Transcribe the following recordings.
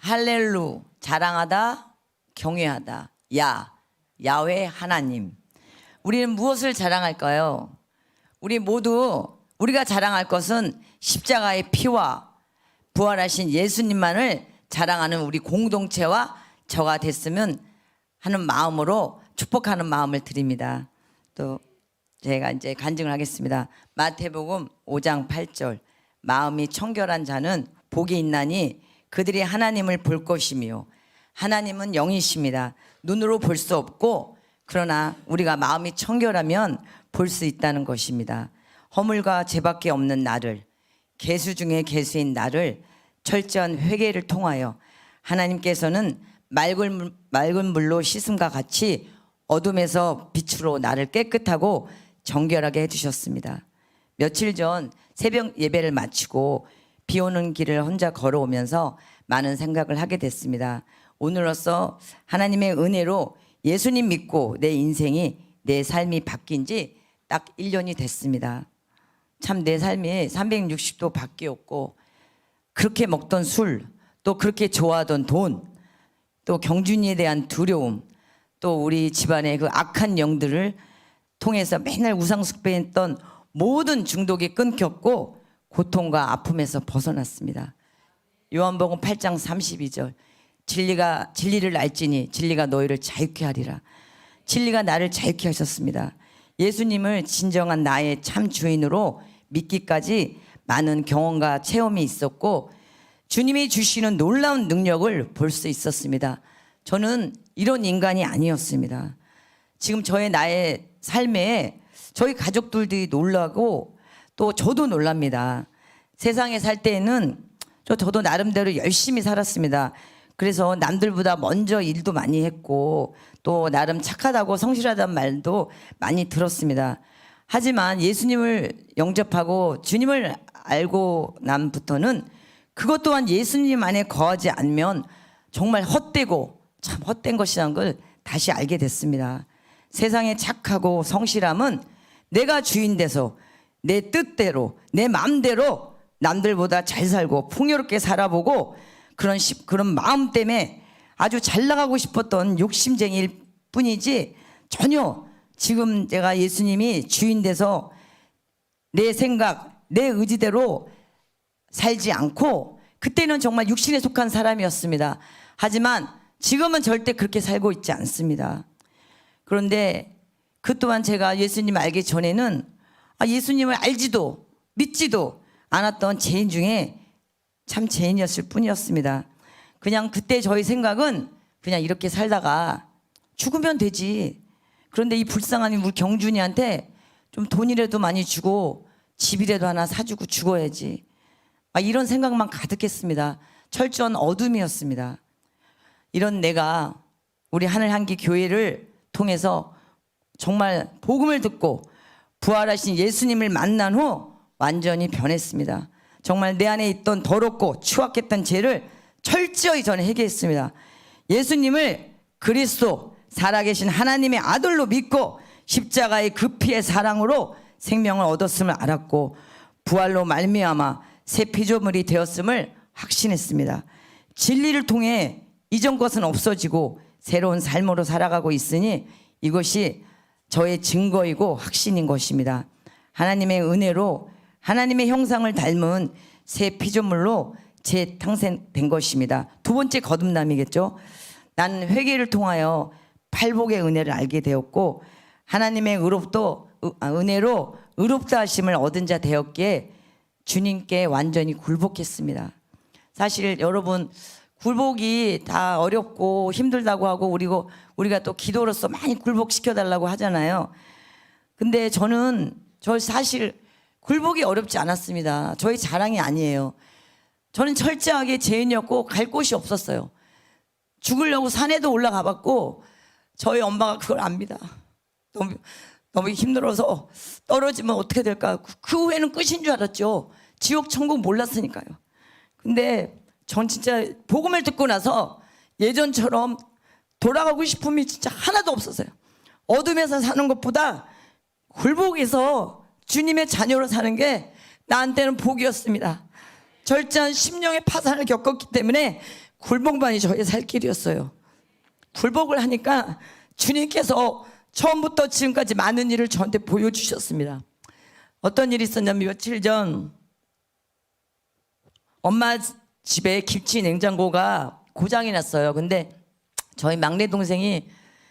할렐루 자랑하다 경외하다 야훼 하나님. 우리는 무엇을 자랑할까요? 우리 모두 우리가 자랑할 것은 십자가의 피와 부활하신 예수님만을 자랑하는 우리 공동체와 저가 됐으면 하는 마음으로 축복하는 마음을 드립니다. 또 제가 이제 간증을 하겠습니다. 마태복음 5장 8절 마음이 청결한 자는 복이 있나니 그들이 하나님을 볼 것이며 하나님은 영이십니다. 눈으로 볼 수 없고 그러나 우리가 마음이 청결하면 볼 수 있다는 것입니다. 허물과 죄밖에 없는 나를, 개수 중에 개수인 나를 철저한 회개를 통하여 하나님께서는 맑은 물로 씻음과 같이 어둠에서 빛으로 나를 깨끗하고 정결하게 해주셨습니다. 며칠 전 새벽 예배를 마치고 비 오는 길을 혼자 걸어오면서 많은 생각을 하게 됐습니다. 오늘로써 하나님의 은혜로 예수님 믿고 내 인생이 내 삶이 바뀐 지 딱 1년이 됐습니다. 참 내 삶이 360도 바뀌었고 그렇게 먹던 술, 또 그렇게 좋아하던 돈, 또 경준이에 대한 두려움, 또 우리 집안의 그 악한 영들을 통해서 맨날 우상숭배했던 모든 중독이 끊겼고 고통과 아픔에서 벗어났습니다. 요한복음 8장 32절 진리를 알지니 진리가 너희를 자유케 하리라. 진리가 나를 자유케 하셨습니다. 예수님을 진정한 나의 참 주인으로 믿기까지 많은 경험과 체험이 있었고 주님이 주시는 놀라운 능력을 볼 수 있었습니다. 저는 이런 인간이 아니었습니다. 지금 나의 삶에 저희 가족들도 놀라고 또 저도 놀랍니다. 세상에 살 때에는 저도 나름대로 열심히 살았습니다. 그래서 남들보다 먼저 일도 많이 했고 또 나름 착하다고 성실하다는 말도 많이 들었습니다. 하지만 예수님을 영접하고 주님을 알고 난부터는 그것 또한 예수님 안에 거하지 않으면 정말 헛되고 참 헛된 것이라는 걸 다시 알게 됐습니다. 세상에 착하고 성실함은 내가 주인 돼서 내 뜻대로 내 마음대로 남들보다 잘 살고 풍요롭게 살아보고 그런 마음 때문에 아주 잘 나가고 싶었던 욕심쟁이일 뿐이지 전혀 지금 제가 예수님이 주인 돼서 내 생각, 내 의지대로 살지 않고 그때는 정말 육신에 속한 사람이었습니다. 하지만 지금은 절대 그렇게 살고 있지 않습니다. 그런데 그 또한 제가 예수님 알기 전에는 예수님을 알지도 믿지도 않았던 죄인 중에 참 죄인이었을 뿐이었습니다. 그냥 그때 저희 생각은 그냥 이렇게 살다가 죽으면 되지. 그런데 이 불쌍한 우리 경준이한테 좀 돈이라도 많이 주고 집이라도 하나 사주고 죽어야지. 이런 생각만 가득했습니다. 철저한 어둠이었습니다. 이런 내가 우리 하늘향기 교회를 통해서 정말 복음을 듣고 부활하신 예수님을 만난 후 완전히 변했습니다. 정말 내 안에 있던 더럽고 추악했던 죄를 철저히 저는 해결했습니다. 예수님을 그리스도 살아계신 하나님의 아들로 믿고 십자가의 그 피의 사랑으로 생명을 얻었음을 알았고 부활로 말미암아 새 피조물이 되었음을 확신했습니다. 진리를 통해 이전 것은 없어지고 새로운 삶으로 살아가고 있으니 이것이 저의 증거이고 확신인 것입니다. 하나님의 은혜로 하나님의 형상을 닮은 새 피조물로 재탄생된 것입니다. 두 번째 거듭남이겠죠. 나는 회개를 통하여 팔복의 은혜를 알게 되었고 하나님의 은혜로 의롭다 하심을 얻은 자 되었기에 주님께 완전히 굴복했습니다. 사실 여러분 굴복이 다 어렵고 힘들다고 하고 우리가 또 기도로서 많이 굴복시켜달라고 하잖아요. 근데 저 사실 굴복이 어렵지 않았습니다. 저희 자랑이 아니에요. 저는 철저하게 죄인이었고 갈 곳이 없었어요. 죽으려고 산에도 올라가 봤고 저희 엄마가 그걸 압니다. 너무 힘들어서 떨어지면 어떻게 될까. 그 후에는 끝인 줄 알았죠. 지옥 천국 몰랐으니까요. 근데 전 진짜 복음을 듣고 나서 예전처럼 돌아가고 싶음이 진짜 하나도 없었어요. 어둠에서 사는 것보다 굴복해서 주님의 자녀로 사는 게 나한테는 복이었습니다. 절제한 심령의 파산을 겪었기 때문에 굴복만이 저의 살 길이었어요. 굴복을 하니까 주님께서 처음부터 지금까지 많은 일을 저한테 보여주셨습니다. 어떤 일이 있었냐면 며칠 전 엄마 집에 김치 냉장고가 고장이 났어요. 근데 저희 막내 동생이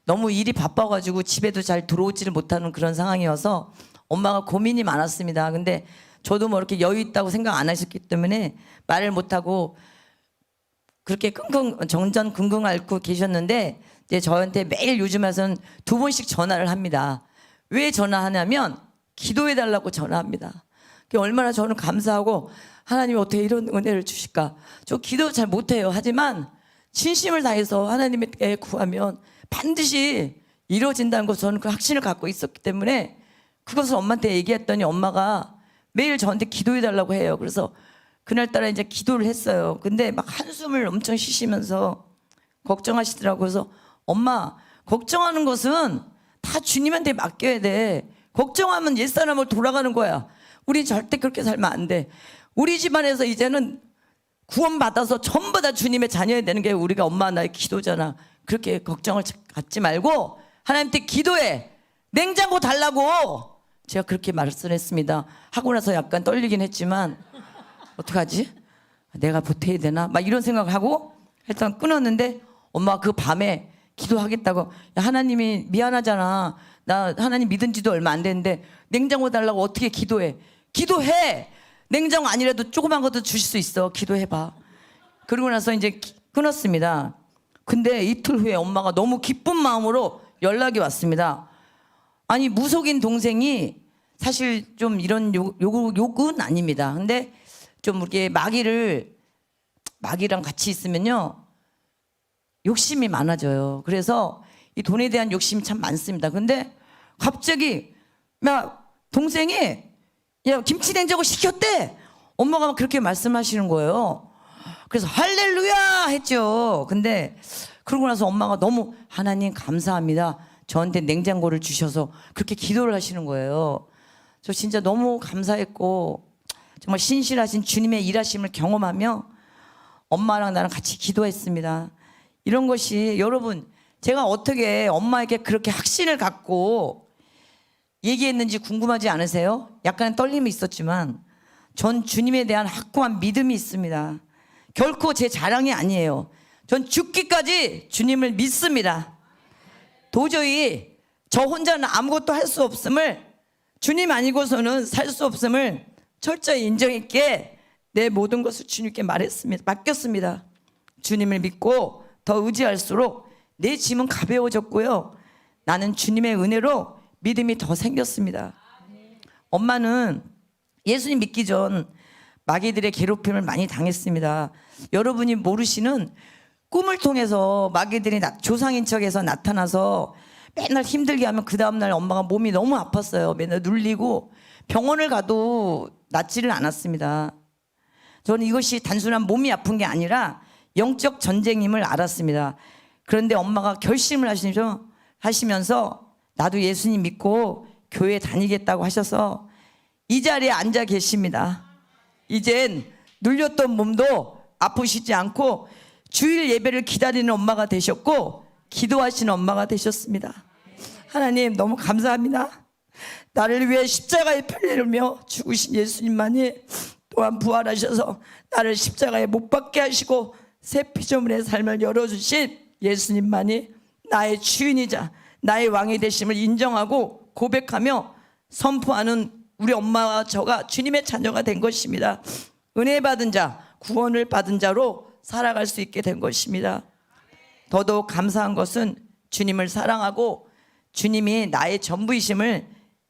너무 일이 바빠가지고 집에도 잘 들어오지를 못하는 그런 상황이어서 엄마가 고민이 많았습니다. 근데 저도 뭐 이렇게 여유 있다고 생각 안 하셨기 때문에 말을 못하고 그렇게 정전긍긍 앓고 계셨는데 이제 저한테 매일 요즘 와서는 2번씩 전화를 합니다. 왜 전화하냐면 기도해 달라고 전화합니다. 얼마나 저는 감사하고 하나님이 어떻게 이런 은혜를 주실까. 저 기도 잘 못해요. 하지만 진심을 다해서 하나님께 구하면 반드시 이루어진다는 것 저는 그 확신을 갖고 있었기 때문에 그것을 엄마한테 얘기했더니 엄마가 매일 저한테 기도해 달라고 해요. 그래서 그날따라 이제 기도를 했어요. 근데 막 한숨을 엄청 쉬시면서 걱정하시더라고요. 그래서 엄마, 걱정하는 것은 다 주님한테 맡겨야 돼. 걱정하면 옛사람으로 돌아가는 거야. 우리 절대 그렇게 살면 안 돼. 우리 집안에서 이제는 구원받아서 전부 다 주님의 자녀가 되는 게 우리가 엄마 나의 기도잖아. 그렇게 걱정을 갖지 말고 하나님께 기도해. 냉장고 달라고. 제가 그렇게 말씀했습니다. 하고 나서 약간 떨리긴 했지만 어떡하지? 내가 보태야 되나? 막 이런 생각하고 일단 끊었는데 엄마가 그 밤에 기도하겠다고. 야, 하나님이 미안하잖아. 나 하나님 믿은 지도 얼마 안 됐는데 냉장고 달라고 어떻게 기도해? 기도해. 냉장고 아니라도 조그만 것도 주실 수 있어. 기도해봐. 그러고 나서 이제 끊었습니다. 근데 이틀 후에 엄마가 너무 기쁜 마음으로 연락이 왔습니다. 아니 무속인 동생이 사실 좀 이런 욕은 아닙니다. 근데 좀 이렇게 마귀랑 같이 있으면요 욕심이 많아져요. 그래서 이 돈에 대한 욕심이 참 많습니다. 근데 갑자기 야 동생이 야 김치냉장고 시켰대. 엄마가 막 그렇게 말씀하시는 거예요. 그래서 할렐루야 했죠. 근데 그러고 나서 엄마가 너무 하나님 감사합니다. 저한테 냉장고를 주셔서 그렇게 기도를 하시는 거예요. 저 진짜 너무 감사했고 정말 신실하신 주님의 일하심을 경험하며 엄마랑 나랑 같이 기도했습니다. 이런 것이 여러분 제가 어떻게 엄마에게 그렇게 확신을 갖고 얘기했는지 궁금하지 않으세요? 약간의 떨림이 있었지만 전 주님에 대한 확고한 믿음이 있습니다. 결코 제 자랑이 아니에요. 전 죽기까지 주님을 믿습니다. 도저히 저 혼자는 아무것도 할 수 없음을 주님 아니고서는 살 수 없음을 철저히 인정했기에 내 모든 것을 주님께 맡겼습니다. 주님을 믿고 더 의지할수록 내 짐은 가벼워졌고요. 나는 주님의 은혜로 믿음이 더 생겼습니다. 엄마는 예수님 믿기 전 마귀들의 괴롭힘을 많이 당했습니다. 여러분이 모르시는 꿈을 통해서 마귀들이 조상인 척해서 나타나서 맨날 힘들게 하면 그 다음날 엄마가 몸이 너무 아팠어요. 맨날 눌리고 병원을 가도 낫지를 않았습니다. 저는 이것이 단순한 몸이 아픈 게 아니라 영적 전쟁임을 알았습니다. 그런데 엄마가 결심을 하시면서 나도 예수님 믿고 교회 다니겠다고 하셔서 이 자리에 앉아 계십니다. 이젠 눌렸던 몸도 아프시지 않고 주일 예배를 기다리는 엄마가 되셨고 기도하시는 엄마가 되셨습니다. 하나님 너무 감사합니다. 나를 위해 십자가에 편리르며 죽으신 예수님만이 또한 부활하셔서 나를 십자가에 못 박게 하시고 새 피조물의 삶을 열어주신 예수님만이 나의 주인이자 나의 왕이 되심을 인정하고 고백하며 선포하는 우리 엄마와 저가 주님의 자녀가 된 것입니다. 은혜 받은 자, 구원을 받은 자로 살아갈 수 있게 된 것입니다. 더더욱 감사한 것은 주님을 사랑하고 주님이 나의 전부이심을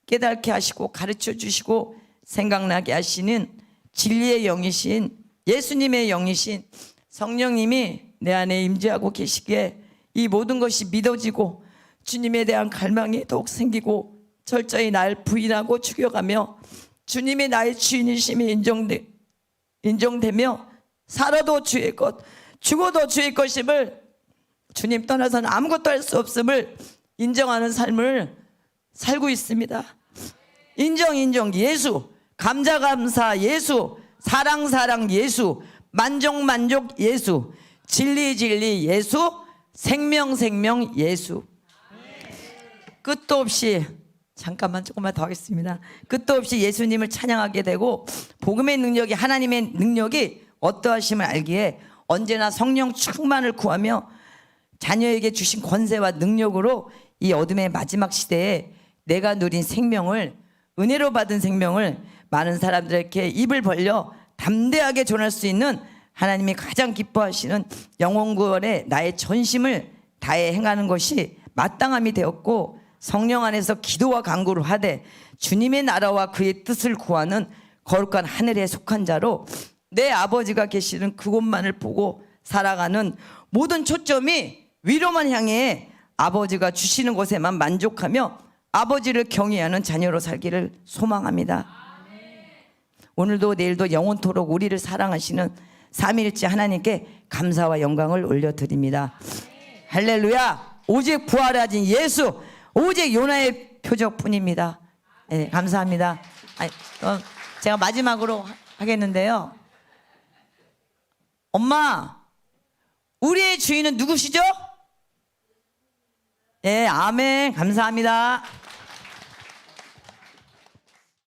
깨닫게 하시고 가르쳐 주시고 생각나게 하시는 진리의 영이신 예수님의 영이신 성령님이 내 안에 임재하고 계시기에 이 모든 것이 믿어지고 주님에 대한 갈망이 더욱 생기고 철저히 날 부인하고 죽여가며 주님이 나의 주인이심이 인정되며 살아도 주의 것, 죽어도 주의 것임을 주님 떠나서는 아무것도 할 수 없음을 인정하는 삶을 살고 있습니다. 인정 예수, 감사 예수, 사랑 예수, 만족 예수, 진리 진리 예수, 생명 생명 예수. 끝도 없이, 잠깐만 조금만 더 하겠습니다. 끝도 없이 예수님을 찬양하게 되고 복음의 능력이, 하나님의 능력이 어떠하심을 알기에 언제나 성령 충만을 구하며 자녀에게 주신 권세와 능력으로 이 어둠의 마지막 시대에 내가 누린 생명을, 은혜로 받은 생명을 많은 사람들에게 입을 벌려 담대하게 전할 수 있는 하나님이 가장 기뻐하시는 영혼구원에 나의 전심을 다해 행하는 것이 마땅함이 되었고, 성령 안에서 기도와 간구를 하되 주님의 나라와 그의 뜻을 구하는 거룩한 하늘에 속한 자로 내 아버지가 계시는 그곳만을 보고 살아가는 모든 초점이 위로만 향해 아버지가 주시는 것에만 만족하며 아버지를 경외하는 자녀로 살기를 소망합니다. 오늘도 내일도 영원토록 우리를 사랑하시는 삼위일체 하나님께 감사와 영광을 올려드립니다. 할렐루야. 오직 부활하신 예수, 오직 요나의 표적뿐입니다. 네, 감사합니다. 제가 마지막으로 하겠는데요. 엄마, 우리의 주인은 누구시죠? 네, 아멘. 감사합니다.